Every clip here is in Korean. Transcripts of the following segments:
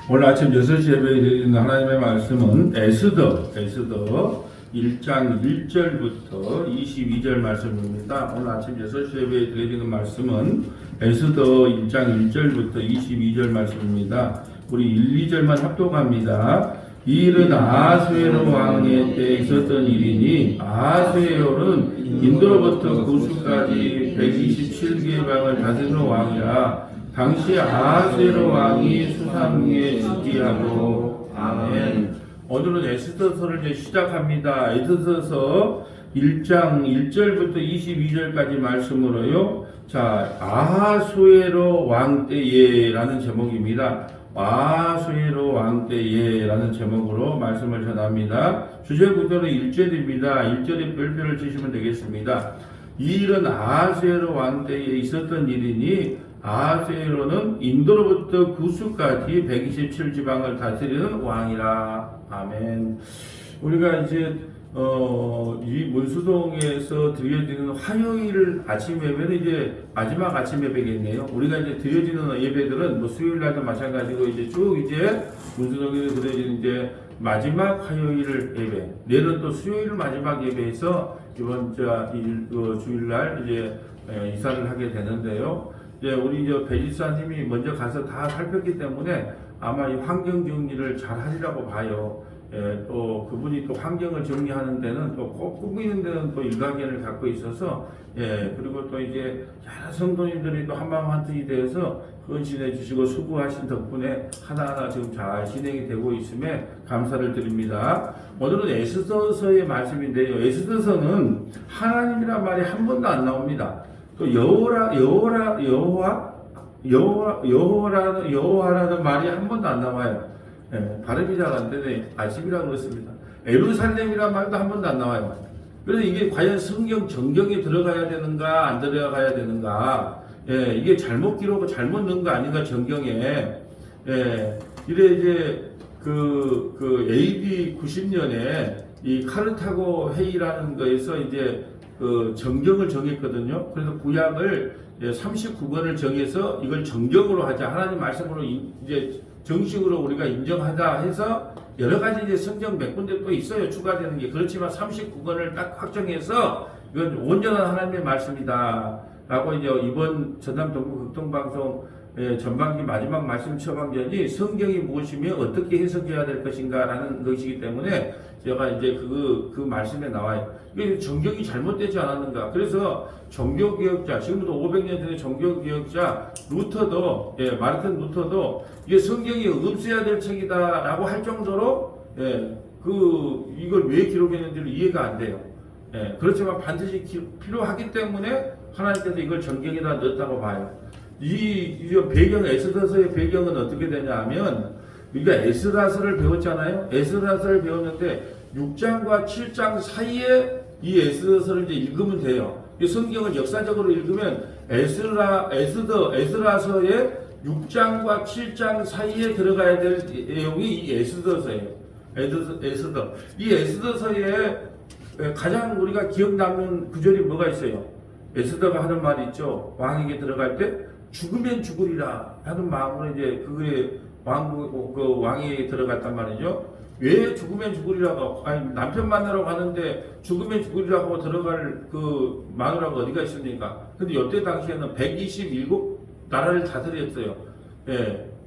오늘 아침 6시 예배에 드리는 하나님의 말씀은 에스더 1장 1절부터 22절 말씀입니다. 오늘 아침 6시 예배에 드리는 말씀은 에스더 1장 1절부터 22절 말씀입니다. 우리 1, 2절만 합독합니다. 이 일은 아하수에로 왕의 때에 있었던 일이니 아하수에로는 인도로부터 구수까지 127개의 방을 다스리는 왕이라. 당시 아하수에로 왕이 수상에 즉위하고. 아멘. 오늘은 에스더서를 이제 시작합니다. 에스더서 1장 1절부터 22절까지 말씀으로요. 자, 아하수에로 왕 때에라는 제목입니다. 아하수에로 왕 때에라는 제목으로 말씀을 전합니다. 주제 구절은 1절입니다. 1절에 별표를 치시면 되겠습니다. 이 일은 아하수에로 왕 때에 있었던 일이니 아하수에로는 인도로부터 구수까지 127지방을 다스리는 왕이라. 아멘. 우리가 이제 이 문수동에서 드려지는 화요일 아침 예배는 이제 마지막 아침 예배겠네요. 우리가 이제 드려지는 예배들은 뭐 수요일 날도 마찬가지고 이제 쭉 이제 문수동에서 드려지는 이제 마지막 화요일 예배. 내일은 또 수요일 마지막 예배에서 이번 주일날 이제 이사를 하게 되는데요. 이제 우리 배지사님이 먼저 가서 다 살폈기 때문에 아마 이 환경 정리를 잘 하리라고 봐요. 또 그분이 또 환경을 정리하는 데는 또 꼭 꾸미는 데는 또 일가견을 갖고 있어서 그리고 또 이제 여러 성도님들이 또 한마음 한뜻이 되어서 헌신해 주시고 수고하신 덕분에 하나하나 지금 잘 진행이 되고 있음에 감사를 드립니다. 오늘은 에스더서의 말씀인데요. 에스더서는 하나님이란 말이 한 번도 안 나옵니다. 또 여호와라는 말이 한 번도 안 나와요. 발음이 잘 안 되네. 아십이라고 그랬습니다. 예루살렘이라는 말도 한 번도 안 나와요. 그래서 이게 과연 성경 정경에 들어가야 되는가 안 들어가야 되는가, 이게 잘못 기록하고 잘못 넣은 거 아닌가 정경에. 이래 이제 그 AD 90년에 이 카르타고 회의라는 거에서 이제 그 정경을 정했거든요. 그래서 구약을 39권을 정해서 이걸 정경으로 하자, 하나님 말씀으로 이제 정식으로 우리가 인정하자 해서 여러 가지 이제 성경 몇 군데 또 있어요. 추가되는 게. 그렇지만 39권을 딱 확정해서 이건 온전한 하나님의 말씀이다 라고 이제 이번 전남 동부 극동방송 전반기 마지막 말씀 처방전이 성경이 무엇이며 어떻게 해석해야 될 것인가 라는 것이기 때문에 제가 이제 그 말씀에 나와요. 이게 정경이 잘못되지 않았는가. 그래서 종교개혁자, 지금부터 500년 전에 종교개혁자 루터도, 마르틴 루터도 이게 성경이 없어야 될 책이다 라고 할 정도로 이걸 왜 기록했는지를 이해가 안 돼요. 그렇지만 반드시 필요하기 때문에 하나님께서 이걸 정경에다 넣었다고 봐요. 이 배경, 에스더서의 배경은 어떻게 되냐 하면, 우리가 에스라서를 배웠잖아요. 에스라서를 배웠는데 6장과 7장 사이에 이 에스더서를 이제 읽으면 돼요. 이 성경을 역사적으로 읽으면 에스라서의 6장과 7장 사이에 들어가야 될 내용이 이 에스더서예요. 에스더. 이 에스더서에 가장 우리가 기억 남는 구절이 뭐가 있어요? 에스더가 하는 말이 있죠. 왕에게 들어갈 때 죽으면 죽으리라 하는 마음으로 이제 그의 왕에게 들어갔단 말이죠. 왜 죽으면 죽으리라고, 아니 남편 만나러 가는데 죽으면 죽으리라고 들어갈 그 마누라가 어디가 있습니까? 근데 이때 당시에는 127 나라를 다스렸어요.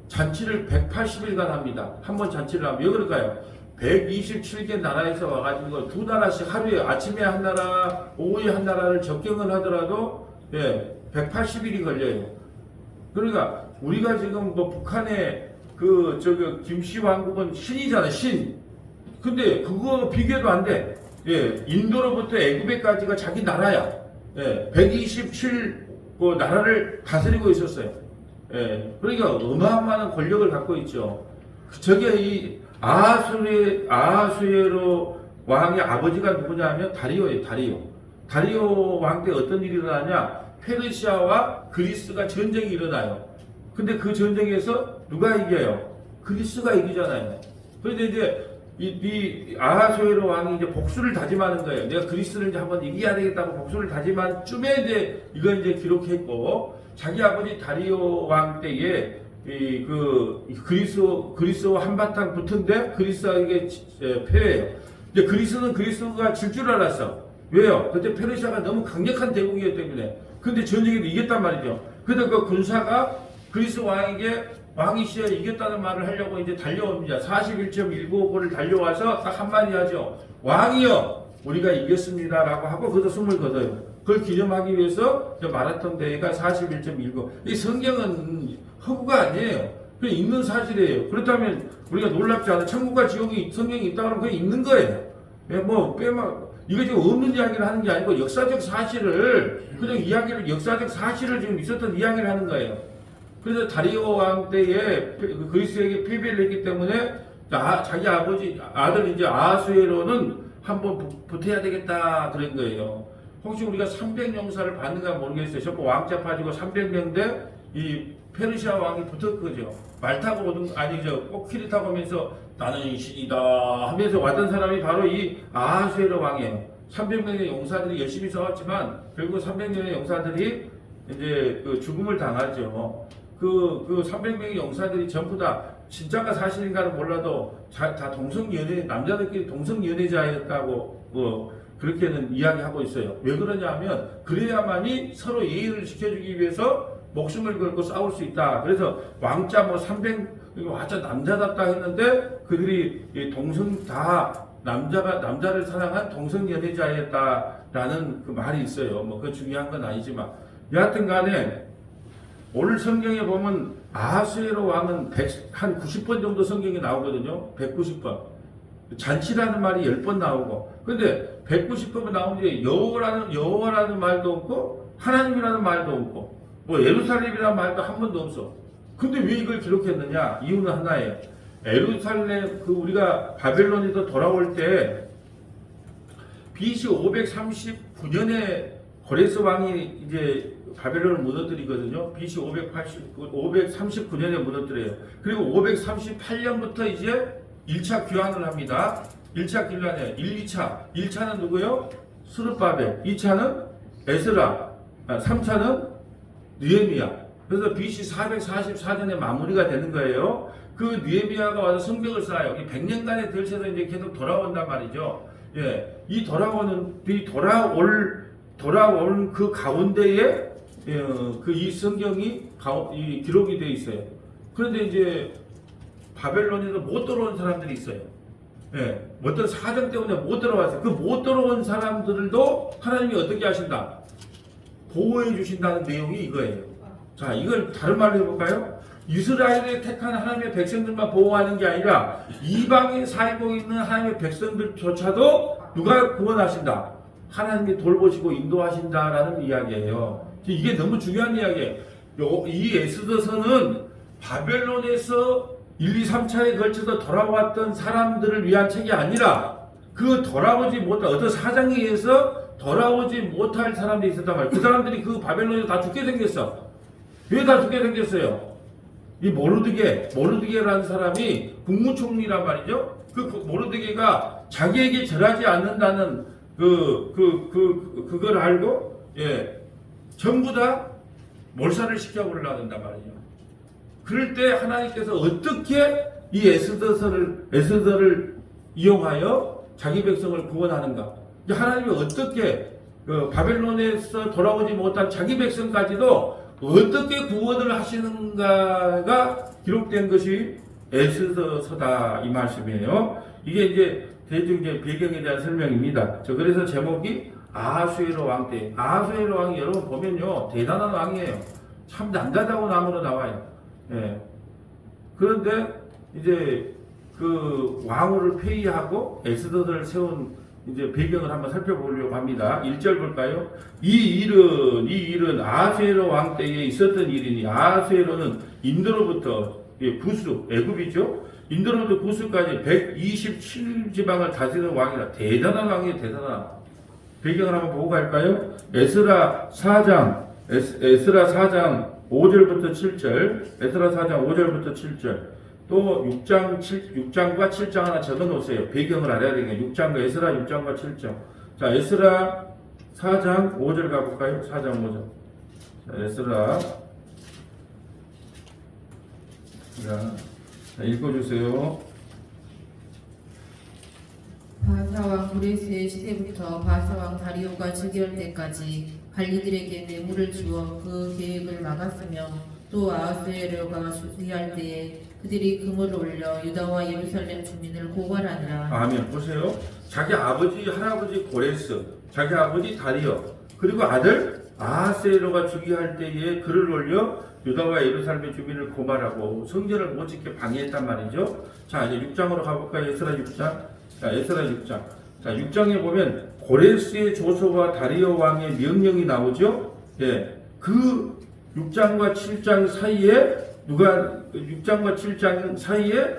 잔치를 180일간 합니다. 한 번 잔치를 하면. 왜 그럴까요? 127개 나라에서 와가지고 두 나라씩 하루에 아침에 한 나라, 오후에 한 나라를 접경을 하더라도 180일이 걸려요. 그러니까 우리가 지금 뭐 북한의 김씨 왕국은 신이잖아요, 신. 근데 그거 비교도 안 돼. 인도로부터 애굽에까지가 자기 나라야. 127 나라를 다스리고 있었어요. 그러니까 어마어마한 권력을 갖고 있죠. 저게 이 아하수에로 왕의 아버지가 누구냐 하면 다리오예요, 다리오. 다리오 왕 때 어떤 일이 일어나냐? 페르시아와 그리스가 전쟁이 일어나요. 근데 그 전쟁에서 누가 이겨요? 그리스가 이기잖아요. 그런데 이제 이 아하수에로 왕이 이제 복수를 다짐하는 거예요. 내가 그리스를 이제 한번 이겨야 되겠다고 복수를 다짐한 쯤에 이제 이걸 이제 기록했고, 자기 아버지 다리오 왕 때에 그리스와 한바탕 붙은데 그리스가 이게 패해요. 이제 그리스가 질 줄 알았어. 왜요? 그때 페르시아가 너무 강력한 대국이었기 때문에. 근데 전쟁에도 이겼단 말이죠. 그래서 그 군사가 그리스 왕이 시에 이겼다는 말을 하려고 이제 달려옵니다. 41.195를 달려와서 딱 한마디 하죠. 왕이여, 우리가 이겼습니다라고 하고 거기서 숨을 거둬요. 그걸 기념하기 위해서 마라톤 대회가 41.19. 이 성경은 허구가 아니에요. 그냥 있는 사실이에요. 그렇다면 우리가 놀랍지 않아. 천국과 지옥이 성경에 있다 그러면 그냥 있는 거예요. 이거 지금 없는 이야기를 하는 게 아니고 역사적 사실을 그냥 역사적 사실을 지금 있었던 이야기를 하는 거예요. 그래서 다리오 왕 때에 그리스에게 패배를 했기 때문에 자기 아들 이제 아하수에로는 한번 붙어야 되겠다 그런 거예요. 혹시 우리가 300용사를 받는가 모르겠어요. 전부 왕자 빠지고 300명 대 이 페르시아 왕이 붙었거죠. 말 타고 오든 꽃길이 타고 오면서 나는 신이다 하면서 왔던 사람이 바로 이 아하수에로 왕이에요. 300명의 용사들이 열심히 싸웠지만 결국 300명의 용사들이 이제 죽음을 당하죠. 그 300명의 용사들이 전부 다 진짜가 사실인가는 몰라도 다 남자들끼리 동성연애자였다고 그렇게는 이야기하고 있어요. 왜 그러냐 하면 그래야만이 서로 예의를 지켜주기 위해서 목숨을 걸고 싸울 수 있다. 그래서 왕자 300 완전 남자답다 했는데 그들이 남자를 사랑한 동성연애자였다라는 그 말이 있어요. 그 중요한 건 아니지만 여하튼 간에 오늘 성경에 보면 아하수에로 왕은 한 90번 정도 성경에 나오거든요. 190번. 잔치라는 말이 10번 나오고. 근데 190번 나오는데 여호와라는 말도 없고 하나님이라는 말도 없고 예루살렘이라는 말도 한 번도 없어. 근데 왜 이걸 기록했느냐? 이유는 하나예요. 예루살렘 우리가 바벨론에서 돌아올 때 BC 539년에 고레스 왕이 이제 바벨론을 무너뜨리거든요. BC 539년에 무너뜨려요. 그리고 538년부터 이제 1차 귀환을 합니다. 1차 귀환에 1차는 누구요? 스룹바벨. 2차는 에스라. 3차는 느헤미야. 그래서 BC 444년에 마무리가 되는 거예요. 그 느헤미야가 와서 성벽을 쌓아요. 100년간에 걸쳐서 이제 계속 돌아온단 말이죠. 예, 돌아온 그 가운데에 이 성경이 기록이 되어 있어요. 그런데 이제 바벨론에서 못 들어온 사람들이 있어요. 예, 어떤 사정 때문에 못 들어왔어요. 그 못 들어온 사람들도 하나님이 어떻게 하신다? 보호해 주신다는 내용이 이거예요. 자, 이걸 다른 말로 해볼까요? 이스라엘에 택한 하나님의 백성들만 보호하는 게 아니라 이방에 살고 있는 하나님의 백성들조차도 누가 구원하신다? 하나님이 돌보시고 인도하신다라는 이야기예요. 이게 너무 중요한 이야기예요. 이 에스더서는 바벨론에서 1, 2, 3차에 걸쳐서 돌아왔던 사람들을 위한 책이 아니라 돌아오지 못한 어떤 사정에 의해서 돌아오지 못할 사람들이 있었단 말이에요. 그 사람들이 그 바벨론에서 다 죽게 생겼어. 왜 다 죽게 생겼어요? 이 모르드게라는 사람이 국무총리란 말이죠. 그 모르드게가 자기에게 절하지 않는다는 그걸 알고, 예, 전부 다 몰살을 시켜버리려는단 말이죠. 그럴 때 하나님께서 어떻게 이 에스더를 이용하여 자기 백성을 구원하는가? 하나님이 어떻게 바벨론에서 돌아오지 못한 자기 백성까지도 어떻게 구원을 하시는가가 기록된 것이 에스더서다 이 말씀이에요. 이게 이제 대충 이제 배경에 대한 설명입니다. 그래서 제목이 아하수에로 왕 때. 아하수에로 왕이 여러분 보면요 대단한 왕이에요. 참 남자다운 왕으로 나와요. 예. 그런데 이제 그 왕후를 폐위하고 에스더를 세운 이제 배경을 한번 살펴보려고 합니다. 1절 볼까요? 이 일은 아하수에로 왕 때에 있었던 일이니 아하수에로는 인도로부터 구스, 애굽이죠. 인도로부터 구스까지 127지방을 다스리는 왕이라 대단한 왕이에요. 대단한. 배경을 한번 보고 갈까요? 에스라 4장 5절부터 7절, 에스라 4장 5절부터 7절. 또 6장과 7장 하나 적어 놓으세요. 배경을 알아야 되겠네요. 6장과 에스라 6장과 7장. 자, 에스라 4장 5절 가볼까요? 4장 5절. 자, 에스라 자, 읽어주세요. 바사왕 고레스의 시대부터 바사왕 다리오가 즉위할 때까지 관리들에게 뇌물을 주어 그 계획을 막았으며 또 아하수에로가 즉위할 때에 그들이 금을 올려 유다와 예루살렘 주민을 고발하니라. 아멘. 보세요. 자기 아버지, 할아버지 고레스, 자기 아버지 다리오, 그리고 아들 아하스에로가 즉위할 때에 글을 올려 유다와 예루살렘 주민을 고발하고 성전을 못 짓게 방해했단 말이죠. 자, 이제 6장으로 가볼까요? 에스라 6장. 자, 에스라 6장. 자, 6장에 보면 고레스의 조서와 다리오 왕의 명령이 나오죠. 예. 그 6장과 7장 사이에 6장과 7장 사이에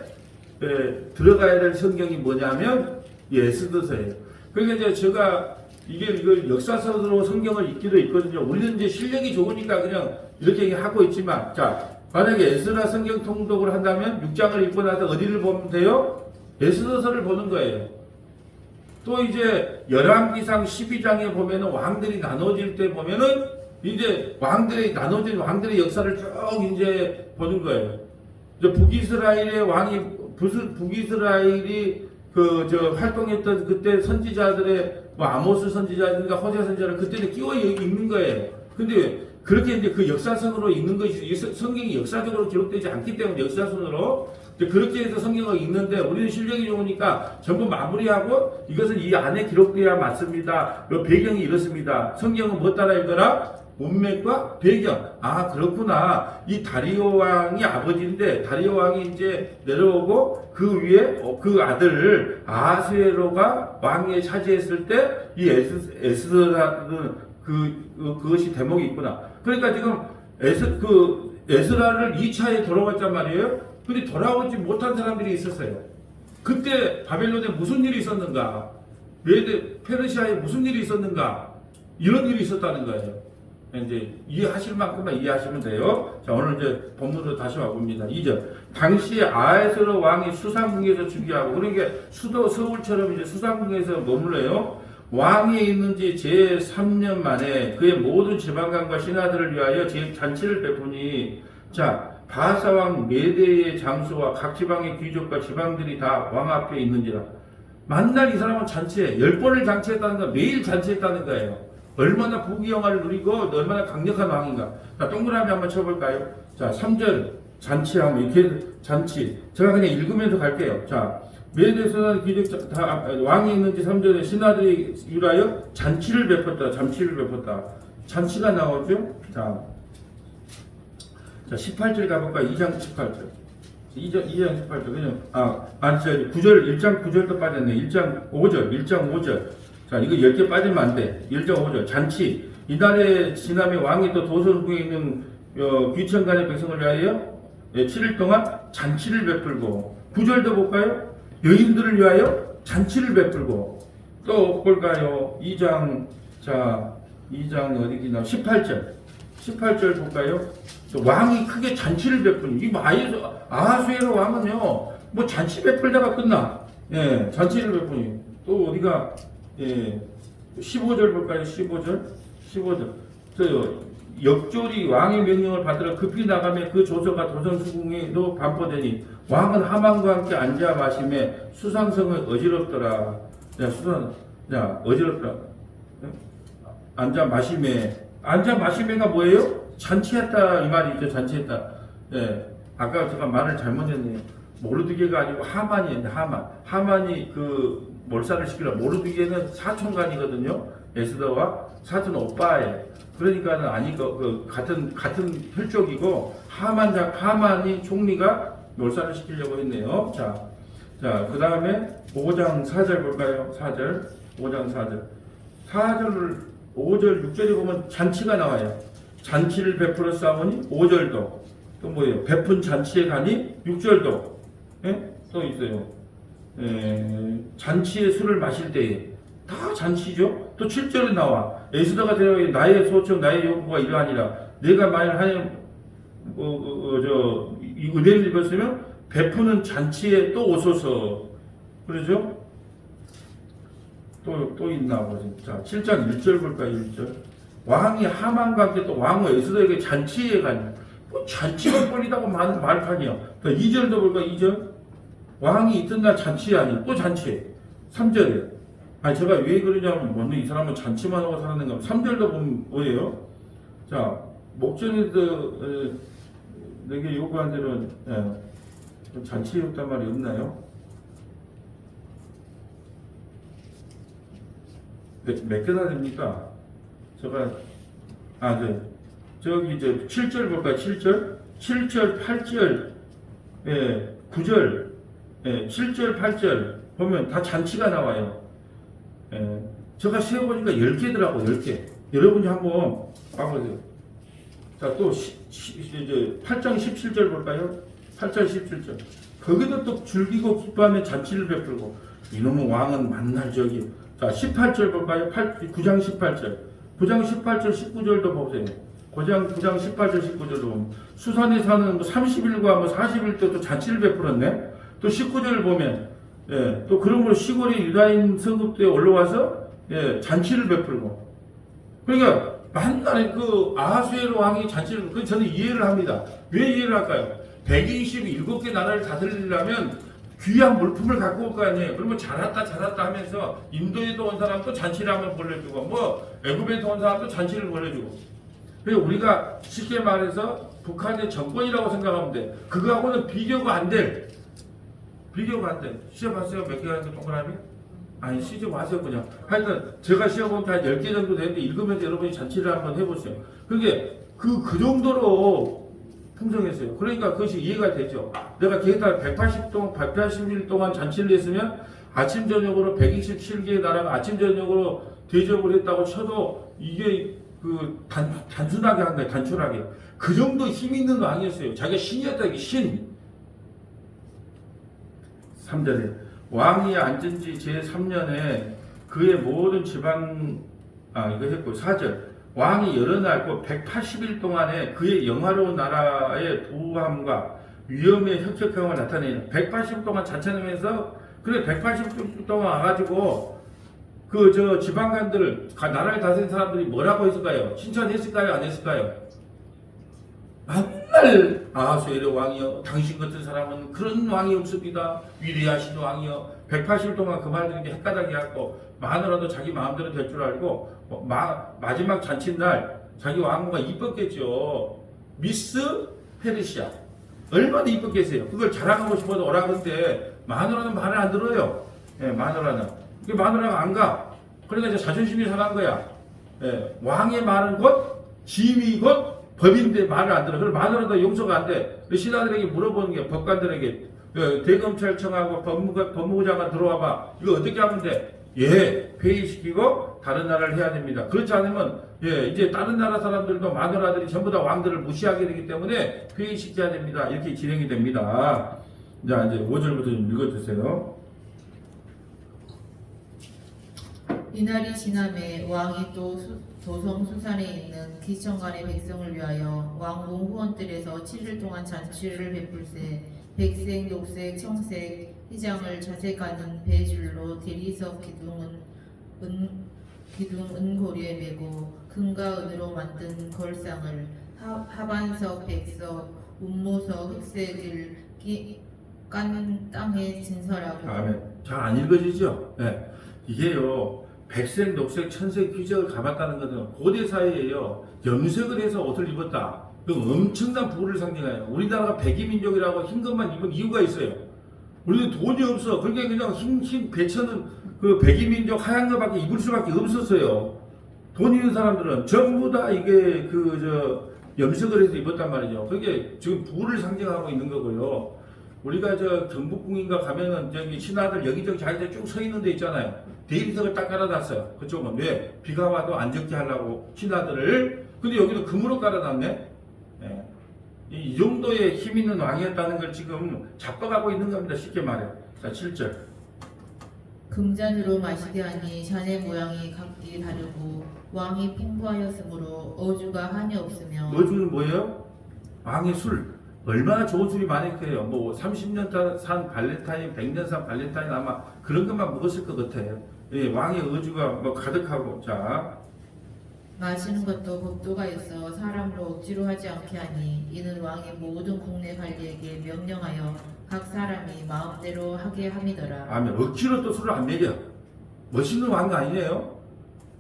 들어가야 될 성경이 뭐냐면 에스더서예요. 그러니까 이제 제가 이걸 역사서로 성경을 읽기도 있거든요. 우리는 이제 실력이 좋으니까 그냥 이렇게 하고 있지만, 자, 만약에 에스라 성경 통독을 한다면 6장을 읽고 나서 어디를 보면 돼요? 에스더서를 보는 거예요. 또 이제 열왕기상 12장에 보면은 왕들이 나눠질 때 보면은 이제 나눠진 왕들의 역사를 쭉 이제 보는 거예요. 이제 북이스라엘의 왕이 북이스라엘이 활동했던 그때 선지자들의 아모스 선지자든가 호세 선지자를 그때는 끼워 읽는 거예요. 근데 그렇게 이제 그 역사선으로 읽는 것이 성경이 역사적으로 기록되지 않기 때문에 역사선으로 그렇게 해서 성경을 읽는데 우리는 실력이 좋으니까 전부 마무리하고 이것은 이 안에 기록되어야 맞습니다. 배경이 이렇습니다. 성경은 뭐 따라 읽어라? 문맥과 배경. 아, 그렇구나. 이 다리오 왕이 아버지인데 다리오 왕이 이제 내려오고 그 위에 그 아들 아하수에로가 왕위에 차지했을 때 이 에스라는 그것이 대목이 있구나. 그러니까 지금 에스라를 2차에 돌아왔단 말이에요. 근데 돌아오지 못한 사람들이 있었어요. 그때 바벨론에 무슨 일이 있었는가? 페르시아에 무슨 일이 있었는가? 이런 일이 있었다는 거예요. 이제 이해하실 만큼만 이해하시면 돼요. 자, 오늘 이제 본문으로 다시 와봅니다. 2절. 당시 아하스웨로 왕이 수상궁에서 즉위하고, 그러니까 수도 서울처럼 이제 수상궁에서 머물러요. 왕이 있는 지 제3년 만에 그의 모든 지방관과 신하들을 위하여 잔치를 베푸니, 자, 바사왕 메대의 장수와 각 지방의 귀족과 지방들이 다 왕 앞에 있는지라. 만날 이 사람은 잔치해. 10번을 잔치했다는 거, 매일 잔치했다는 거예요. 얼마나 부귀영화를 누리고 얼마나 강력한 왕인가. 자, 동그라미 한번 쳐볼까요? 자, 3절 잔치하면 이렇게 잔치. 제가 그냥 읽으면서 갈게요. 자, 메대에서는 귀족 다 왕이 있는지 3절에 신하들이 위하여 잔치를 베풀었다. 잔치를 베풀었다. 잔치가 나오죠. 자, 18절 가볼까? 2장 18절. 2장 18절. 그냥, 9절, 1장 9절도 빠졌네. 1장 5절. 자, 이거 10개 빠지면 안 돼. 1장 5절. 잔치. 이날에 지남에 왕이 또 도선궁에 있는 귀천간의 백성을 위하여 7일 동안 잔치를 베풀고, 9절도 볼까요? 여인들을 위하여 잔치를 베풀고, 또 볼까요? 2장 어디기나? 18절 볼까요? 왕이 크게 잔치를 베푸니, 이 아하수에로 왕은요, 뭐 잔치 베풀다가 끝나. 예, 잔치를 베푸니. 또 어디가, 15절 볼까요? 15절. 역졸이 왕의 명령을 받들어 급히 나가며 그 조서가 도성수궁에도 반포되니 왕은 하만과 함께 앉아 마심에 수상성은 어지럽더라. 어지럽더라. 앉아 마심에가 뭐예요? 잔치했다 이 말이죠. 잔치했다. 예. 아까 제가 말을 잘못했네요. 모르드게가 아니고 하만이에요. 하만이 그 몰살을 시키려. 모르드게는 사촌간이거든요. 에스더와 사촌 오빠예요. 그러니까는 같은 혈족이고 하만이 총리가 몰살을 시키려고 했네요. 자, 그 다음에 5장 4절 볼까요? 5장 4절. 5절 6절에 보면 잔치가 나와요. 잔치를 베풀어 싸우니 5절도. 또 뭐예요? 베푼 잔치에 가니 6절도. 예? 또 있어요. 잔치에 술을 마실 때에 다 잔치죠. 또 7절에 나와. 에스더가 되어 나의 소청 나의 요구가 이러하니라. 내가 만일 하나님 이 은혜를 입었으면 베푸는 잔치에 또 오소서. 그러죠? 또 있나 보지. 자, 7장 1절 볼까요? 1절. 왕이 하만과 함께 또 왕은 에스더에게 잔치에 가니. 뭐 잔치가 벌리다고 말판이야. 2절도 볼까? 2절. 왕이 이튿날 잔치 아니 또 잔치. 3절에. 아니 제가 왜 그러냐면 뭐이 사람은 잔치만 하고 살았는가. 3절도 보면 뭐예요? 자, 목전에도 내게 요구한 대로는 잔치에 없단 말이 없나요? 몇 개나 됩니까? 제가 저기 7절 볼까요? 7절? 7절, 8절, 9절, 7절, 8절 보면 다 잔치가 나와요. 제가 세어보니까 10개더라고, 10개. 여러분이 한번 봐보세요. 자, 또 8장 17절 볼까요? 8장 17절. 거기도 또 즐기고 기뻐하며 잔치를 베풀고, 이놈의 왕은 만날 적이. 자, 18절 볼까요? 9장 18절. 9장 18절, 19절도 보세요. 9장 18절, 19절도 보면. 수산에 사는 30일과 40일 때도 잔치를 베풀었네? 또 19절을 보면, 또 그러므로 시골의 유다인 성읍대에 올라와서, 잔치를 베풀고. 그러니까, 만날 아하수에로 왕이 잔치를, 저는 이해를 합니다. 왜 이해를 할까요? 127개 나라를 다스리려면 귀한 물품을 갖고 올 거 아니에요. 그러면 잘했다 하면서 인도에도 온 사람도 잔치를 한번 벌려주고 애굽에도 온 사람도 잔치를 벌려주고. 그래서 우리가 쉽게 말해서 북한의 정권이라고 생각하면 돼. 그거하고는 비교가 안 돼. 시험 봤어요? 몇 개 하는 거 동그라미? 아니 시험 하세요 그냥. 하여튼 제가 시험 보면 한 10개 정도 되는데 읽으면서 여러분이 잔치를 한번 해보세요. 그게 그 정도로 풍성했어요. 그러니까 그것이 이해가 되죠. 내가 계획달 180일 동안 잔치를 했으면 아침 저녁으로 127개의 나라가 아침 저녁으로 대접을 했다고 쳐도 이게 단순하게 한 거예요. 단촐하게. 그 정도 힘 있는 왕이었어요. 자기가 신이었다. 이게 신. 3절에 왕이 앉은 지 제3년에 그의 모든 지방 이거 했고 4절 왕이 여러 날 180일 동안에 그의 영화로운 나라의 부함과 위험의 혁혁함을 나타내는 180일 동안 잔치하면서 그래 180일 동안 와가지고 지방관들 나라를 다스린 사람들이 뭐라고 했을까요? 칭찬했을까요? 안 했을까요? 맨날 아하수에로 왕이여 당신 같은 사람은 그런 왕이 없습니다. 위대하신 왕이여 180일 동안 그 말들이 헷가닥이 하고 마누라도 자기 마음대로 될 줄 알고 마지막 잔칫날 자기 왕후가 이뻤겠죠. 미스 페르시아 얼마나 이뻤겠어요. 그걸 자랑하고 싶어도 오라는데 마누라는 말을 안 들어요. 마누라는 마누라가 안 가. 그러니까 이제 자존심이 상한 거야. 왕의 말은 곧 짐이 곧 법인데 말을 안 들어. 그럼 마누라도 용서가 안 돼. 신하들에게 물어보는 게 법관들에게 대검찰청하고 법무부 장관 들어와봐. 이거 어떻게 하면 돼? 회의시키고 다른 나라를 해야 됩니다. 그렇지 않으면 이제 다른 나라 사람들도 마누라들이 전부 다 왕들을 무시하게 되기 때문에 회의시켜야 됩니다. 이렇게 진행이 됩니다. 자 이제 5절부터 좀 읽어주세요. 이날이 지남에 왕이 또 도성 수산에 있는 기천간의 백성을 위하여 왕궁 후원들에서 7일 동안 잔치를 베풀세 백색, 녹색, 청색 휘장을 자색하는 배줄로 대리석 기둥 은고리에 메고 금과 은으로 만든 걸상을 하반석, 백석, 운모석, 흑색을 깐 땅에 진설하고. 잘 안 읽어지죠? 이게요. 백색, 녹색, 천색 휘적을 감았다는 것은 고대 사회에요. 염색을 해서 옷을 입었다. 그 엄청난 부를 상징해요. 우리나라가 백이민족이라고 흰 것만 입은 이유가 있어요. 우리는 돈이 없어. 그러니까 그냥 흰 배천은 그 백이민족 하얀 거밖에 입을 수밖에 없었어요. 돈 있는 사람들은 전부 다 이게 염색을 해서 입었단 말이죠. 그게 지금 부를 상징하고 있는 거고요. 우리가 경복궁인가 가면은 저기 신하들 여기저기 자기들 쭉 서 있는 데 있잖아요. 대리석을 딱 깔아놨어요. 그쪽은 왜? 비가 와도 안 적게 하려고 신하들을. 근데 여기도 금으로 깔아놨네. 이 정도의 힘 있는 왕이었다는 걸 지금 잡아가고 있는 겁니다. 쉽게 말해. 자, 7절. 금잔으로 마시게 하니 잔의 모양이 각기 다르고 왕이 풍부하였으므로 어주가 한이 없으며. 어주는 뭐예요? 왕의 술. 얼마나 좋은 술이 많을 거예요. 30년 산 발렌타인, 100년 산 발렌타인 아마 그런 것만 먹었을 것 같아요. 왕의 어주가 가득하고. 자, 마시는 것도 법도가 있어 사람으로 억지로 하지 않게 하니 이는 왕이 모든 국내 관리에게 명령하여 각 사람이 마음대로 하게 함이더라. 아멘. 억지로 또 술을 안 먹여. 멋있는 왕 아니에요?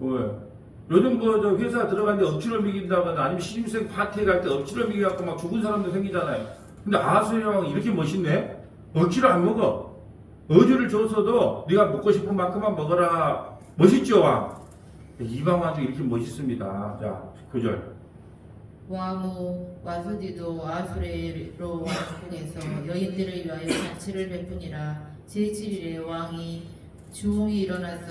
왜? 요즘 저 회사 들어갔는데 억지로 먹인다거나 아니면 신입생 파티에 갈 때 억지로 먹여갖고 막 죽은 사람도 생기잖아요. 근데 아하수의 왕이 이렇게 멋있네? 억지로 안 먹어. 어주를 줬어도 네가 먹고 싶은 만큼만 먹어라. 멋있죠, 왕? 이방 왕도 이렇게 멋있습니다. 자, 9절. 왕후 와수디도 아수레로 왕궁에서 여인들을 위하여 잔치를 베푸니라. 제7일에 왕이 주홍이 일어나서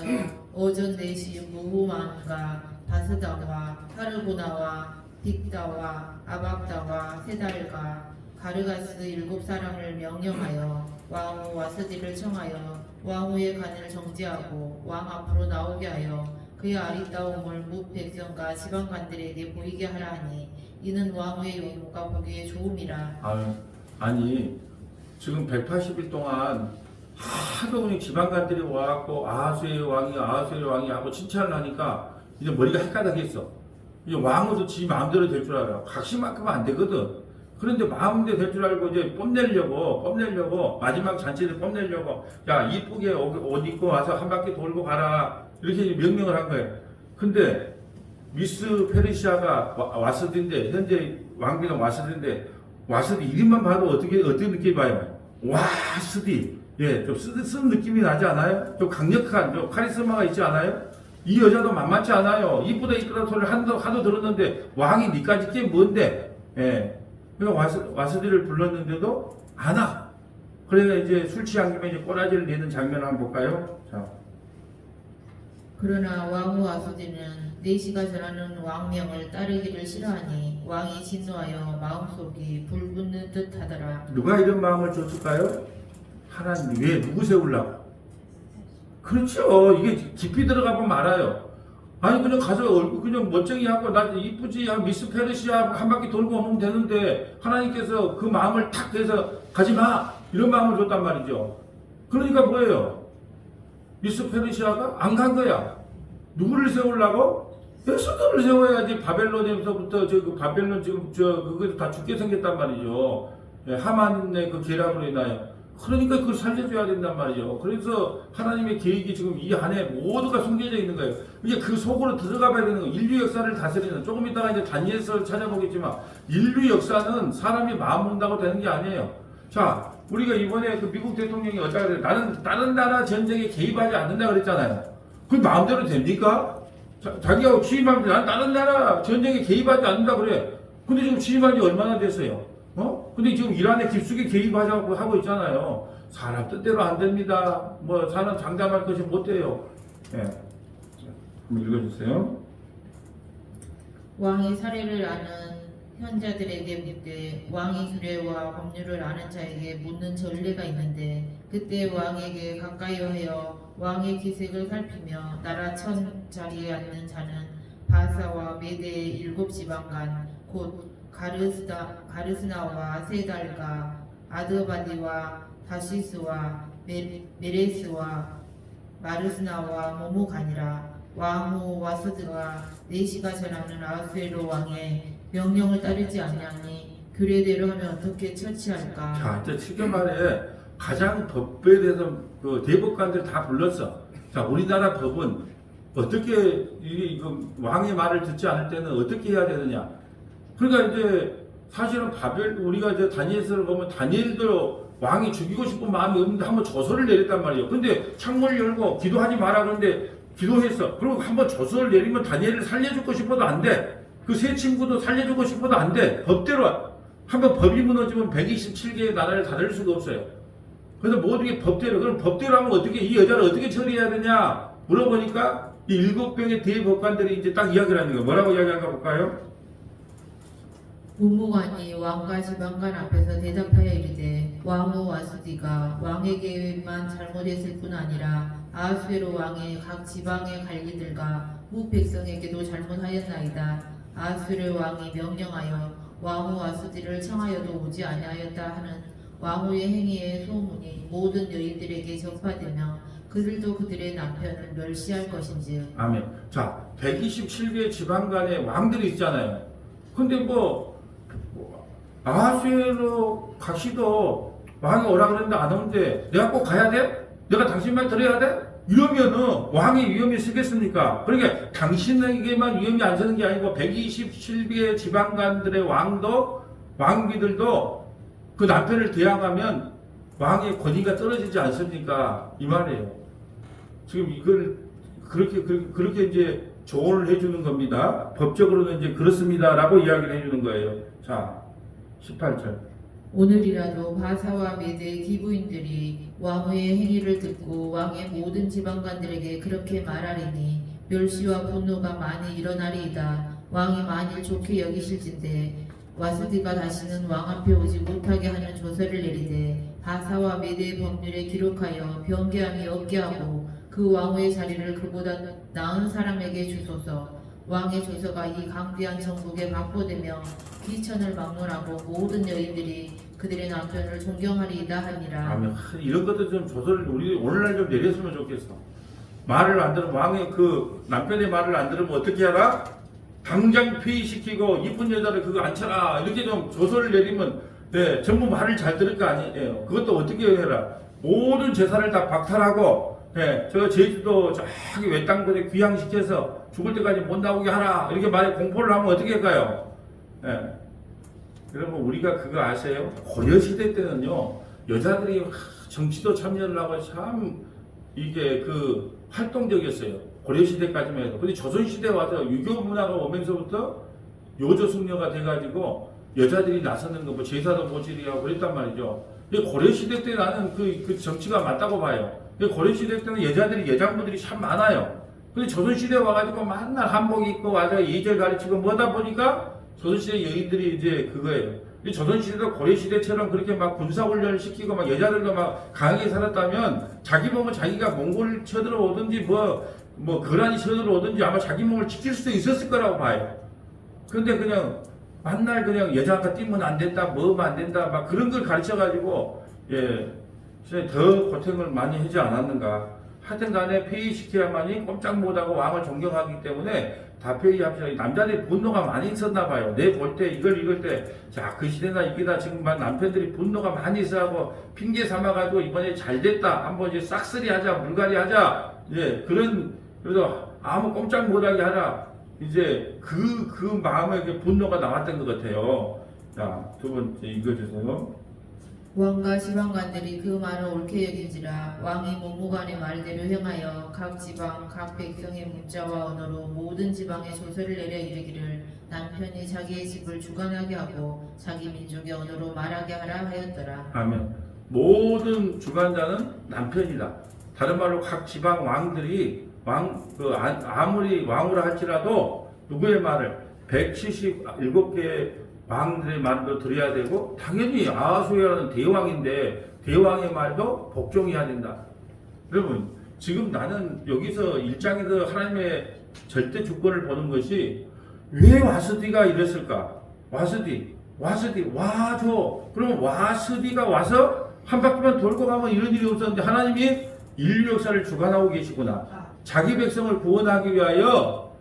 오전 4시 무후만과 바스다와 하르고나와 빅다와 아박다와 세달과 가르가스 7사람을 명령하여 왕후 와스디를 청하여 왕후의 간을 정지하고 왕 앞으로 나오게 하여 그의 아리따움을 뭇 백성과 지방관들에게 보이게 하라 하니 이는 왕후의 용모가 보기에 좋음이라. 아니 지금 180일 동안 하도 그냥 지방관들이 와갖고 아하수의 왕이 하고 칭찬을 하니까 이제 머리가 헷가닥했어. 이제 왕후도 지 마음대로 될 줄 알아. 각시만큼은 안 되거든. 그런데 마음대로 될 줄 알고 이제 뽐내려고 마지막 잔치를 뽐내려고 야 이쁘게 옷 입고 와서 한 바퀴 돌고 가라 이렇게 명령을 한 거예요. 근데 미스 페르시아가 와스디인데 현재 왕비가 와스디 이름만 봐도 어떻게 느낌이 봐요? 와스디. 예, 좀 쓴 느낌이 나지 않아요? 좀 강력한, 좀 카리스마가 있지 않아요? 이 여자도 만만치 않아요. 이쁘다 소리를 하도 들었는데 왕이 니까지 게 뭔데? 예. 그러니까 와스디를 불렀는데도 안 와. 그러니까 이제 술 취한 김에 이제 꼬라지를 내는 장면을 한번 볼까요? 자. 그러나 왕후 와수디는 내시가 전하는 왕명을 따르기를 싫어하니 왕이 진노하여 마음속이 불붙는 듯 하더라. 누가 이런 마음을 줬을까요? 하나님이. 왜? 누구 세우려고? 그렇죠. 이게 깊이 들어가 보면 알아요. 아니 그냥 가서 얼굴 그냥 멋쟁이 하고 나 이쁘지 하고 미스 페르시아 한 바퀴 돌고 오면 되는데 하나님께서 그 마음을 탁 해서 가지마 이런 마음을 줬단 말이죠. 그러니까 뭐예요? 미스 페르시아가 안 간 거야. 누구를 세우려고? 에스더를 세워야지. 바벨론에서부터 그 바벨론 지금 그거 다 죽게 생겼단 말이죠. 하만의 그 계략으로 인하여. 그러니까 그걸 살려줘야 된단 말이죠. 그래서 하나님의 계획이 지금 이 안에 모두가 숨겨져 있는 거예요. 이제 그 속으로 들어가 봐야 되는 거예요. 인류 역사를 다스리는, 조금 이따가 이제 다니엘서를 찾아보겠지만, 인류 역사는 사람이 마음 먹는다고 되는 게 아니에요. 자, 우리가 이번에 그 미국 대통령이 어쩌다 그래. 나는 다른 나라 전쟁에 개입하지 않는다 그랬잖아요. 그 마음대로 됩니까? 자기가 취임하면 난 다른 나라 전쟁에 개입하지 않는다 그래. 근데 지금 취임한 지 얼마나 됐어요? 근데 지금 이란에 깊숙이 개입하자고 하고 있잖아요. 사람 뜻대로 안 됩니다. 뭐, 사람 장담할 것이 못 돼요. 예. 한번 읽어주세요. 왕이 사례를 아는 현자들에게 묻되 왕이 규례와 법률을 아는 자에게 묻는 전례가 있는데 그때 왕에게 가까이하여 왕의 기색을 살피며 나라 천 자리에 앉는 자는 바사와 메대의 7지방간 곧 가르스나와 세달과 아드바디와 다시스와 메레스와 마르스나와 모무간이라. 왕후 와스드가 내시가 전하는 아하수에로 왕의 명령을 따르지 아니하니 규례대로 하면 어떻게 처치할까? 자, 이제 7절 말에 가장 법에 대해서 그 대법관들 다 불렀어. 자, 우리나라 법은 어떻게 이거 왕의 말을 듣지 않을 때는 어떻게 해야 되느냐? 그러니까 이제 사실은 우리가 이제 다니엘서를 보면 다니엘도 왕이 죽이고 싶은 마음이 없는데 한번 조서를 내렸단 말이에요. 근데 창문을 열고 기도하지 마라 그러는데 기도했어. 그리고 한번 조서를 내리면 다니엘을 살려주고 싶어도 안 돼. 그 세 친구도 살려주고 싶어도 안 돼. 법대로 한번 법이 무너지면 127개의 나라를 다룰 수가 없어요. 그래서 모든 게 법대로. 그럼 법대로 하면 어떻게 이 여자를 어떻게 처리해야 되냐 물어보니까 이 7명의 대법관들이 이제 딱 이야기를 하는 거예요. 뭐라고 이야기한가 볼까요? 무무관이 왕과 지방관 앞에서 대답하여 이르되 왕후 와스디가 왕에게만 잘못했을 뿐 아니라 아하수에로 왕의 각 지방의 관리들과 무 백성에게도 잘못하였나이다. 아하수에로 왕이 명령하여 왕후 와스디를 청하여도 오지 아니하였다 하는 왕후의 행위의 소문이 모든 여인들에게 전파되며 그들도 그들의 남편을 멸시할 것인지. 아멘. 자, 127개의 지방 간에 왕들이 있잖아요. 근데 아하수에로 가시도 왕이 오라 그랬는데 안 오는데 내가 꼭 가야 돼? 내가 당신 말 들어야 돼? 이러면은 왕이 위험이 서겠습니까? 그러니까 당신에게만 위험이 안 서는 게 아니고 127개의 지방간들의 왕비들도 그 남편을 대항하면 왕의 권위가 떨어지지 않습니까? 이 말이에요. 지금 이걸 그렇게 이제 조언을 해주는 겁니다. 법적으로는 이제 그렇습니다라고 이야기를 해주는 거예요. 자, 18절. 오늘이라도 바사와 메대 기부인들이 왕의 행위를 듣고 왕의 모든 지방관들에게 그렇게 말하리니 멸시와 분노가 많이 일어나리이다. 왕이 만일 좋게 여기실진데 와스디가 다시는 왕 앞에 오지 못하게 하는 조서를 내리되 바사와 메대의 법률에 기록하여 변개함이 없게 하고 그 왕의 자리를 그보다 나은 사람에게 주소서. 왕의 조서가 이 강대한 전국에 확보되며 귀천을 막론하고 모든 여인들이 그들의 남편을 존경하리이다 하니라. 아멘. 이런 것들 좀 조서를 우리 오늘날 좀 내렸으면 좋겠어. 말을 안 들으면 왕의 그 남편의 말을 안 들으면 어떻게 하라? 당장 폐위시키고 이쁜 여자를 그거 앉혀라. 이렇게 좀 조서를 내리면 네, 전부 말을 잘 들을 거 아니에요. 그것도 어떻게 해라? 모든 재산을 다 박탈하고 네, 저 제주도 저기 외땅들에 귀향시켜서 죽을 때까지 못 나오게 하라. 이렇게 말에 공포를 하면 어떻게 할까요? 네. 여러분 우리가 그거 아세요? 고려시대 때는요 여자들이 정치도 참여를 하고 참 이게 그 활동적이었어요. 고려시대까지만 해도. 근데 조선시대 와서 유교 문화가 오면서부터 요조숙녀가 돼가지고 여자들이 나서는 거 뭐 제사도 모질이하고 그랬단 말이죠. 근데 고려시대 때 나는 그 정치가 맞다고 봐요. 근데 고려시대 때는 여자들이 여장부들이 참 많아요. 근데 조선시대 와가지고 맨날 한복 입고 와서 예절 가르치고 뭐다 보니까 조선시대 여인들이 이제 그거예요. 조선시대도 고려시대처럼 그렇게 막 군사훈련을 시키고 막 여자들도 막 강하게 살았다면 자기 몸은 자기가 몽골 쳐들어오든지 뭐 거란이 쳐들어오든지 아마 자기 몸을 지킬 수도 있었을 거라고 봐요. 근데 그냥 맨날 그냥 여자가 뛰면 안 된다, 뭐면 안 된다, 막 그런 걸 가르쳐가지고 더 고통을 많이 하지 않았는가. 하여튼 간에 폐위시켜야만이 꼼짝 못하고 왕을 존경하기 때문에 다 폐위합시다. 남자들이 분노가 많이 있었나 봐요. 내 볼 때 이걸 때 자 그 시대나 이기다 지금 남편들이 분노가 많이 있어하고 핑계 삼아가지고 이번에 잘 됐다 한번 이제 싹쓸이 하자 물갈이 하자 그래서 아무 꼼짝 못하게 하라. 이제 그 마음에 분노가 나왔던 것 같아요. 자, 두 번째 읽어주세요. 왕과 지방관들이 그 말을 옳게 여긴지라 왕이 모무관의 말대로 행하여 각 지방 각 백성의 문자와 언어로 모든 지방에 조서를 내려 이르기를 남편이 자기의 집을 주관하게 하고 자기 민족의 언어로 말하게 하라 하였더라. 아멘. 모든 주관자는 남편이다. 다른 말로 각 지방 왕들이 아무리 왕으로 할지라도 누구의 말을 177개의 왕들의 말도 들어야 되고 당연히 아하수에라는 대왕인데 대왕의 말도 복종해야 된다. 여러분 지금 나는 여기서 1장에서 하나님의 절대 주권을 보는 것이 왜 와스디가 이랬을까? 와스디 와줘. 그러면 와스디가 와서 한 바퀴만 돌고 가면 이런 일이 없었는데 하나님이 인류 역사를 주관하고 계시구나. 자기 백성을 구원하기 위하여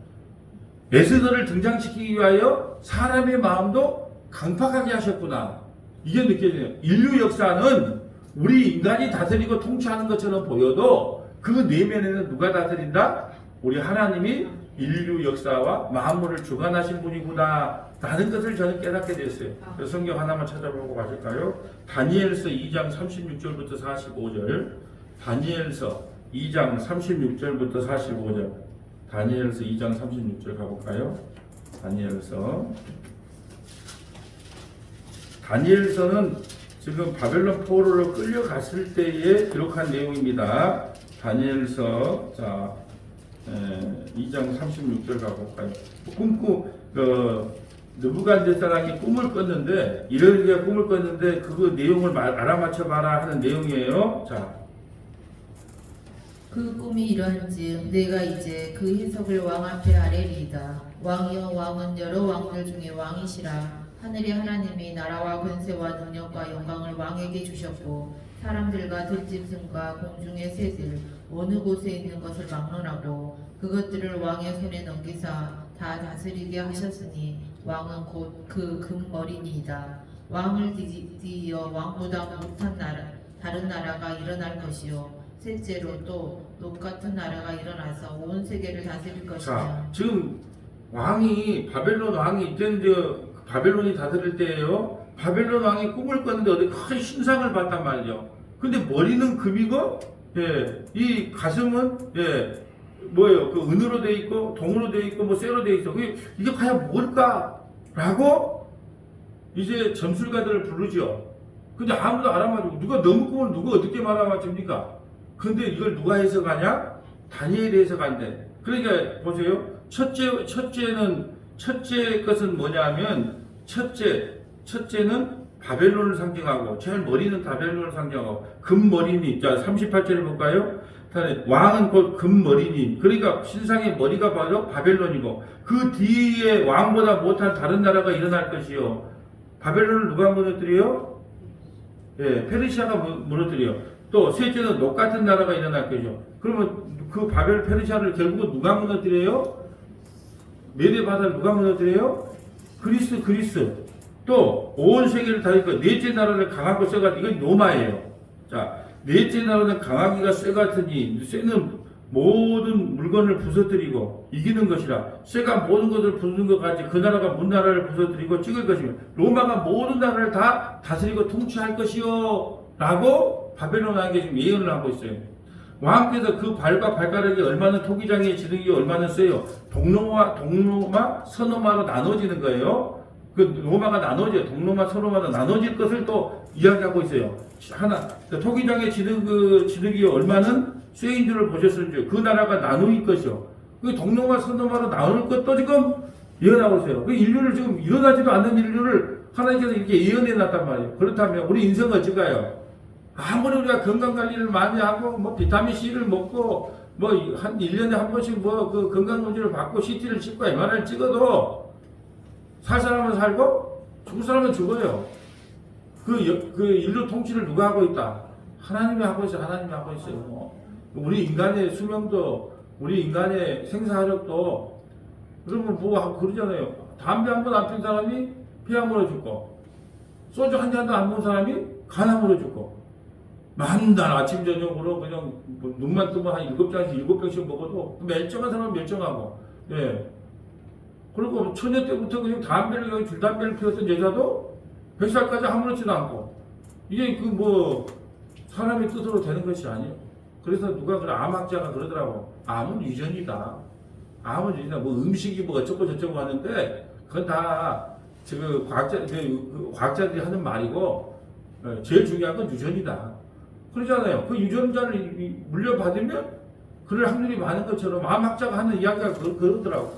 에스더를 등장시키기 위하여 사람의 마음도 강팍하게 하셨구나. 이게 느껴져요. 인류 역사는 우리 인간이 다스리고 통치하는 것처럼 보여도 그 내면에는 누가 다스린다? 우리 하나님이 인류 역사와 만물을 주관하신 분이구나 라는 것을 저는 깨닫게 됐어요. 그래서 성경 하나만 찾아보고 가실까요? 다니엘서 2장 36절부터 45절. 다니엘서 2장 36절부터 45절. 다니엘서 2장 36절 가볼까요? 다니엘서는 지금 바벨론 포로로 끌려갔을 때에 기록한 내용입니다. 다니엘서 2장 36절 가볼까요? 느부갓네살이 꿈을 꿨는데 이렇게 꿈을 꿨는데 그 내용을 알아맞혀봐라 하는 내용이에요. 자. 그 꿈이 이러한즉 내가 이제 그 해석을 왕 앞에 아뢰리이다. 왕이여 왕은 여러 왕들 중에 왕이시라. 하늘의 하나님이 나라와 권세와 능력과 영광을 왕에게 주셨고 사람들과 들짐승과 공중의 새들 어느 곳에 있는 것을 막론하고 그것들을 왕의 손에 넘기사 다 다스리게 하셨으니 왕은 곧 그 금머리니이다. 왕을 뒤이어 왕보다 못한 다른 나라가 일어날 것이요 셋째로 또 똑같은 나라가 일어나서 온 세계를 다스릴 자, 것이며 지금 바벨론 왕이 이때는 바벨론이 다스릴 때예요. 바벨론 왕이 꿈을 꿨는데 어디 큰 신상을 봤단 말이죠. 근데 머리는 금이고, 예, 이 가슴은 예, 뭐예요? 그 은으로 돼 있고, 동으로 돼 있고, 뭐 쇠로 돼 있어. 이게 과연 뭘까?라고 이제 점술가들을 부르죠. 근데 아무도 알아맞고 누가 너무 꿈을 누가 어떻게 알아맞습니까? 근데 이걸 누가 해석하냐? 다니엘이 해석한대. 그러니까 보세요. 첫째 것은 뭐냐면 첫째는 바벨론을 상징하고 제일 머리는 바벨론을 상징하고 금머리니. 자 38절을 볼까요? 왕은 곧 금머리니. 그러니까 신상의 머리가 바로 바벨론이고 그 뒤에 왕보다 못한 다른 나라가 일어날 것이요. 바벨론을 누가 무너뜨려요? 예, 페르시아가 무너뜨려요. 또 셋째는 녹 같은 나라가 일어날 거죠. 그러면 그 페르시아를 결국은 누가 무너뜨려요? 메대 바다를 누가 무너뜨려요? 그리스. 또 온 세계를 다닐 거 넷째 나라를 강하고 세가 이건 로마예요. 자, 넷째 나라는 강하기가 쇠 같으니 쇠는 모든 물건을 부서뜨리고 이기는 것이라 쇠가 모든 것을 부수는 것 같이 그 나라가 문 나라를 부서뜨리고 찍을 것이며 로마가 모든 나라를 다 다스리고 통치할 것이요 라고 바벨론 왕에게 지금 예언을 하고 있어요. 왕께서 그 발과 발가락이 얼마나 토기장의 지능이 얼마나 세요. 동로마, 서노마로 나눠지는 거예요. 그 로마가 나눠져요. 동로마, 서노마로 나눠질 것을 또 이야기하고 있어요. 하나, 토기장의 지능이 얼마는 쇠인 줄을 보셨는지 그 나라가 나누일 것이요. 그 동로마, 서노마로 나눌 것도 지금 예언하고 있어요. 그 인류를 지금 일어나지도 않는 인류를 하나님께서 이렇게 예언해 놨단 말이에요. 그렇다면 우리 인생은 어찌가요? 아무리 우리가 건강 관리를 많이 하고 뭐 비타민 C를 먹고 뭐 한 1년에 한 번씩 뭐 그 건강 검진을 받고 CT를 찍고 MRI를 찍어도 살 사람은 살고 죽을 사람은 죽어요. 그 인류 통치를 누가 하고 있다? 하나님이 하고 있어요. 하나님이 하고 있어요. 우리 인간의 수명도 우리 인간의 생사력도 그러면 뭐 하고 그러잖아요. 담배 한 번 안 핀 사람이 폐암으로 죽고 소주 한 잔도 안 먹은 사람이 간암으로 죽고 만날 아침 저녁으로 그냥 뭐 눈만 뜨면 한 7잔씩 7병씩 먹어도 멸정한 사람은 멸정하고 예. 그리고 처녀 때부터 그냥 담배를 줄담배를 피웠던 여자도 100살까지 아무렇지도 않고 이게 그 뭐 사람의 뜻으로 되는 것이 아니에요. 그래서 누가 암학자가 그러더라고. 암은 유전이다. 암은 유전이다. 뭐 음식이 뭐 어쩌고 저쩌고 하는데 그건 다 지금 과학자들이 하는 말이고 제일 중요한 건 유전이다. 그러잖아요. 그 유전자를 물려받으면 그럴 확률이 많은 것처럼 암학자가 하는 이야기가 그러더라고.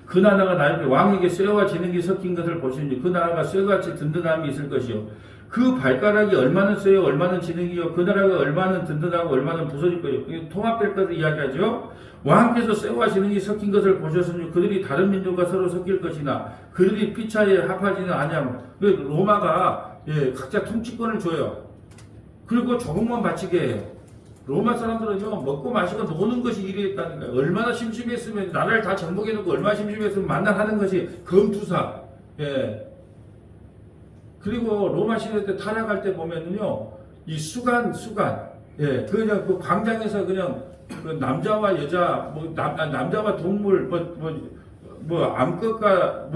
그 나라가 나에게 왕에게 쇠와 지능이 섞인 것을 보시니 그 나라가 쇠같이 든든함이 있을 것이요. 그 발가락이 얼마나 쇠요, 얼마나 지능이요. 그 나라가 얼마나 든든하고 얼마나 부서질 거예요. 그게 통합될 것을 이야기하죠. 왕께서 쇠와 지능이 섞인 것을 보셨으니 그들이 다른 민족과 서로 섞일 것이나 그들이 피차에 합하지는 아니하면 로마가 예, 각자 통치권을 줘요. 그리고 조금만 바치게 해요. 로마 사람들은요, 먹고 마시고 노는 것이 일이었다니까요. 얼마나 심심했으면, 나라를 다 정복해놓고 얼마나 심심했으면 만나하는 것이 검투사. 예. 그리고 로마 시대 때 타락할 때 보면은요, 이 수간. 예. 그냥 그 광장에서 그냥 그 남자와 여자, 남자와 동물, 암컷과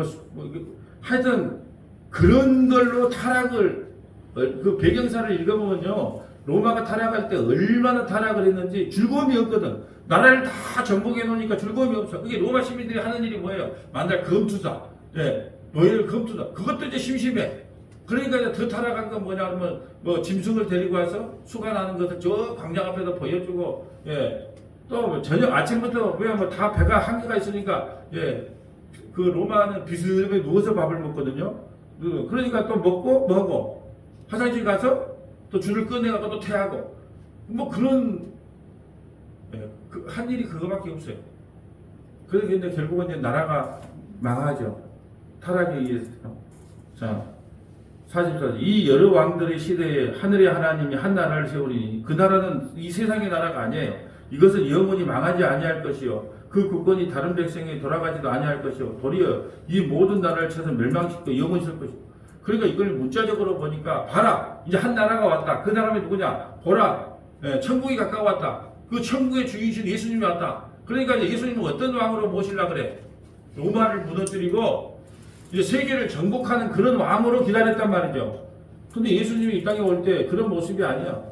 하여튼 그런 걸로 타락을 그 배경사를 읽어보면요 로마가 타락할 때 얼마나 타락을 했는지 즐거움이 없거든. 나라를 다 정복해 놓으니까 즐거움이 없어. 그게 로마 시민들이 하는 일이 뭐예요? 만날 검투사, 예, 노예를 검투사. 그것도 이제 심심해. 그러니까 이제 더 타락한 건 뭐냐 하면 뭐 짐승을 데리고 와서 수간하는 것을 저 광장 앞에서 보여주고, 예, 또 저녁 아침부터 왜 뭐 다 배가 한계가 있으니까, 예, 그 로마는 비스듬히 누워서 밥을 먹거든요. 그러니까 또 먹고 뭐하고 화장실 가서 또 줄을 꺼내갖고 또 퇴하고 뭐 그런 한 일이 그거밖에 없어요. 그런데 결국은 이제 나라가 망하죠. 타락에 의해서요. 자, 44절. 이 여러 왕들의 시대에 하늘의 하나님이 한 나라를 세우리니 그 나라는 이 세상의 나라가 아니에요. 이것은 영원히 망하지 아니할 것이요 그 국권이 다른 백성에게 돌아가지도 아니할 것이요 도리어 이 모든 나라를 쳐서 멸망시키고 영원히 쓸 것이요. 그러니까 이걸 문자적으로 보니까 봐라 이제 한 나라가 왔다. 그 사람이 누구냐 보라 천국이 가까웠다. 그 천국의 주인이신 예수님이 왔다. 그러니까 이제 예수님은 어떤 왕으로 모시려 그래? 로마를 무너뜨리고 이제 세계를 정복하는 그런 왕으로 기다렸단 말이죠. 근데 예수님이 이 땅에 올 때 그런 모습이 아니야.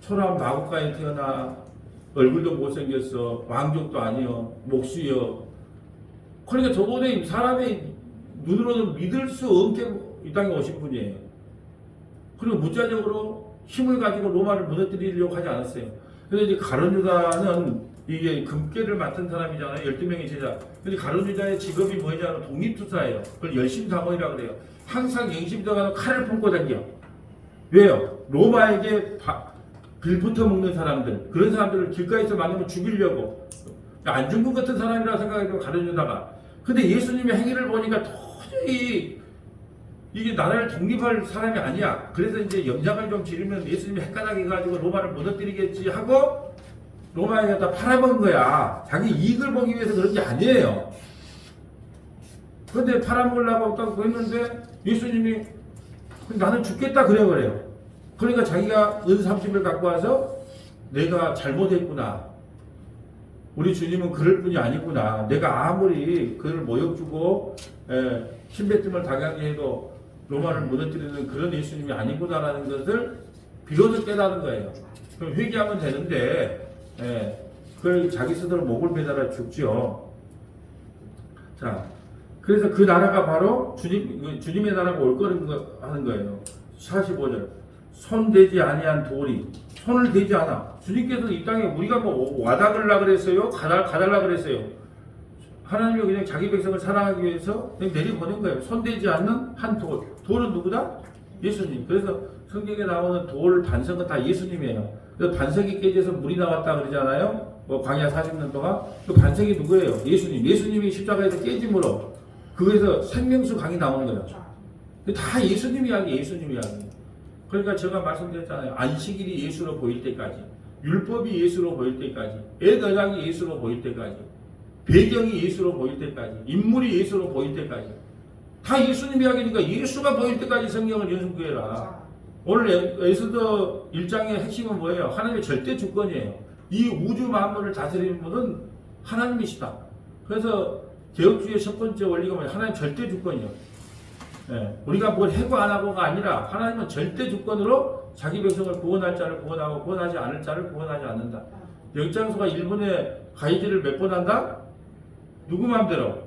초라한 마구간에 태어나 얼굴도 못생겼어. 왕족도 아니요. 목수요. 그러니까 저번에 사람의 눈으로는 믿을 수 없게 이 땅에 오신 분이에요. 그리고 문자적으로 힘을 가지고 로마를 무너뜨리려고 하지 않았어요. 그래서 이제 가룟 유다는 이게 금괴를 맡은 사람이잖아요. 12명의 제자. 근데 가룟 유다의 직업이 뭐냐면 독립투사예요. 그걸 열심사원이라고 그래요. 항상 영심당하는 칼을 품고 다녀. 왜요? 로마에게 빌붙어 먹는 사람들, 그런 사람들을 길가에서 만나면 죽이려고. 안중근 같은 사람이라 생각해도 가룟 유다가. 근데 예수님의 행위를 보니까 도저히 이게 나라를 독립할 사람이 아니야. 그래서 이제 염장을 좀 지르면 예수님이 헷갈하게 해가지고 로마를 무너뜨리겠지 하고 로마에 갖다 팔아먹은 거야. 자기 이익을 보기 위해서 그런 게 아니에요. 그런데 팔아먹으려고 딱 했는데 예수님이 나는 죽겠다 그래요. 그러니까 자기가 은 30을 갖고 와서 내가 잘못했구나. 우리 주님은 그럴 분이 아니구나. 내가 아무리 그를 모욕주고 신배뜸을 당하게 해도 로마를 무너뜨리는 그런 예수님이 아니구나라는 것을 비로소 깨달은 거예요. 그럼 회개하면 되는데 그걸 자기 스스로 목을 매달아 죽죠. 자, 그래서 그 나라가 바로 주님의 나라가 올 거는 하는 거예요. 45절. 손 대지 아니한 돌이 손을 대지 않아. 주님께서 이 땅에 우리가 뭐 와닿으려 그랬어요? 가달라 그랬어요? 하나님이 그냥 자기 백성을 사랑하기 위해서 그냥 내려보낸 거예요. 손 대지 않는 한 돌. 돌은 누구다? 예수님. 그래서 성경에 나오는 돌 반석은 다 예수님이에요. 그래서 반석이 깨져서 물이 나왔다 그러잖아요. 뭐 광야 40년 동안 그 반석이 누구예요? 예수님. 예수님이 십자가에서 깨짐으로 그에서 생명수 강이 나오는 거예요. 다 예수님 이야기, 예수님 이야기. 그러니까 제가 말씀드렸잖아요. 안식일이 예수로 보일 때까지, 율법이 예수로 보일 때까지, 애너장이 예수로 보일 때까지, 배경이 예수로 보일 때까지, 인물이 예수로 보일 때까지, 다 예수님 이야기니까 예수가 보일 때까지 성경을 연습구해라. 오늘 에스더 1장의 핵심은 뭐예요? 하나님의 절대 주권이에요. 이 우주 만물을 다스리는 분은 하나님이시다. 그래서 개혁주의의 첫 번째 원리가 뭐예요? 하나님 절대 주권이요. 우리가 뭘 해고 안 하고가 아니라 하나님은 절대 주권으로 자기 백성을 구원할 자를 구원하고 구원하지 않을 자를 구원하지 않는다. 영장수가 1분에 가이드를 몇 번 한다? 누구 마음대로?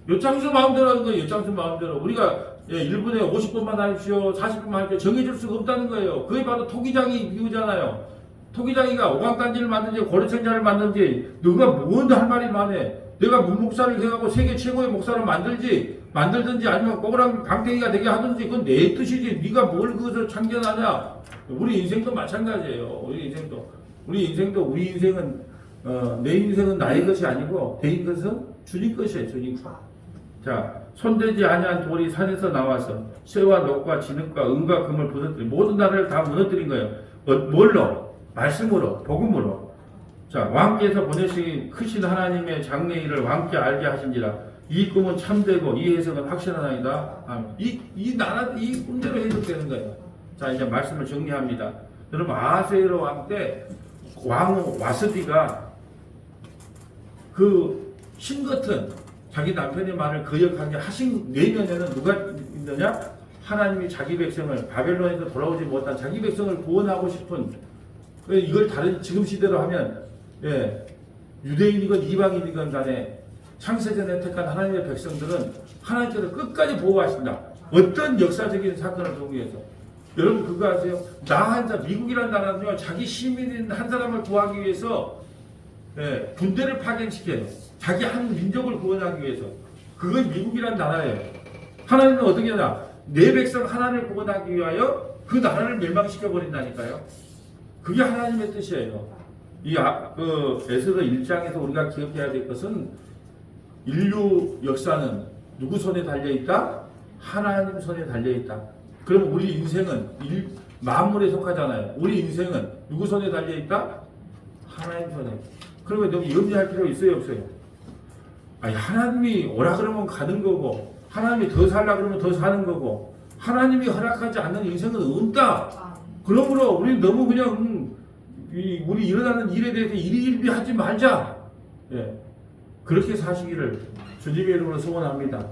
요장수 마음대로 하는 거예요. 요장수 마음대로. 우리가 1분에 50분만 하십시오. 40분만 하십시오. 정해줄 수가 없다는 거예요. 그게 바로 토기장이 이유잖아요. 토기장이가 오광단지를 만든지 고려청자를 만든지 누가 뭔 할 말이 많아. 내가 문목사를 해갖고 세계 최고의 목사를 만들든지 아니면 꼬그랑 방탱이가 되게 하든지 그건 내 뜻이지. 네가 뭘 그것을 참견하냐. 우리 인생도 마찬가지예요. 우리 인생은 내 인생은 나의 것이 아니고 대인 것은 주님 것이에요. 주님 것. 자, 손대지 아니한 돌이 산에서 나와서 쇠와 녹과 진흙과 은과 금을 부서뜨린 모든 나라를 다 무너뜨린 거예요. 뭘로? 말씀으로, 복음으로. 자, 왕께서 보내신 크신 하나님의 장래일을 왕께 알게 하신지라. 이 꿈은 참되고 이 해석은 확실하나이다. 이 꿈대로 해석되는 거예요. 자, 이제 말씀을 정리합니다. 여러분, 아하수에로 왕 때 왕 와스디가 그 신 같은 자기 남편의 말을 거역하게 하신 내면에는 누가 있느냐? 하나님이 자기 백성을 바벨론에서 돌아오지 못한 자기 백성을 구원하고 싶은, 이걸 다른 지금 시대로 하면 유대인이건 이방인이건 간에 창세전에 택한 하나님의 백성들은 하나님께서 끝까지 보호하신다. 어떤 역사적인 사건을 보기 위해서. 여러분 그거 아세요? 나 한자 미국이라는 나라는요, 자기 시민인 한 사람을 구하기 위해서 군대를 파견시켜요. 자기 한 민족을 구원하기 위해서. 그건 미국이라는 나라예요. 하나님은 어떻게 하나? 내 백성 하나를 구원하기 위하여 그 나라를 멸망시켜 버린다니까요. 그게 하나님의 뜻이에요. 에스더 1장에서 우리가 기억해야 될 것은 인류 역사는 누구 손에 달려 있다? 하나님 손에 달려 있다. 그럼 우리 인생은 만물에 속하잖아요. 우리 인생은 누구 손에 달려 있다? 하나님 손에. 그러면 너무 염려할 필요 있어요, 없어요? 아니, 하나님이 오라 그러면 가는 거고, 하나님이 더 살라 그러면 더 사는 거고, 하나님이 허락하지 않는 인생은 없다. 그러므로 우리 너무 그냥 우리 일어나는 일에 대해서 일희일비하지 말자. 예. 그렇게 사시기를 주님의 이름으로 소원합니다.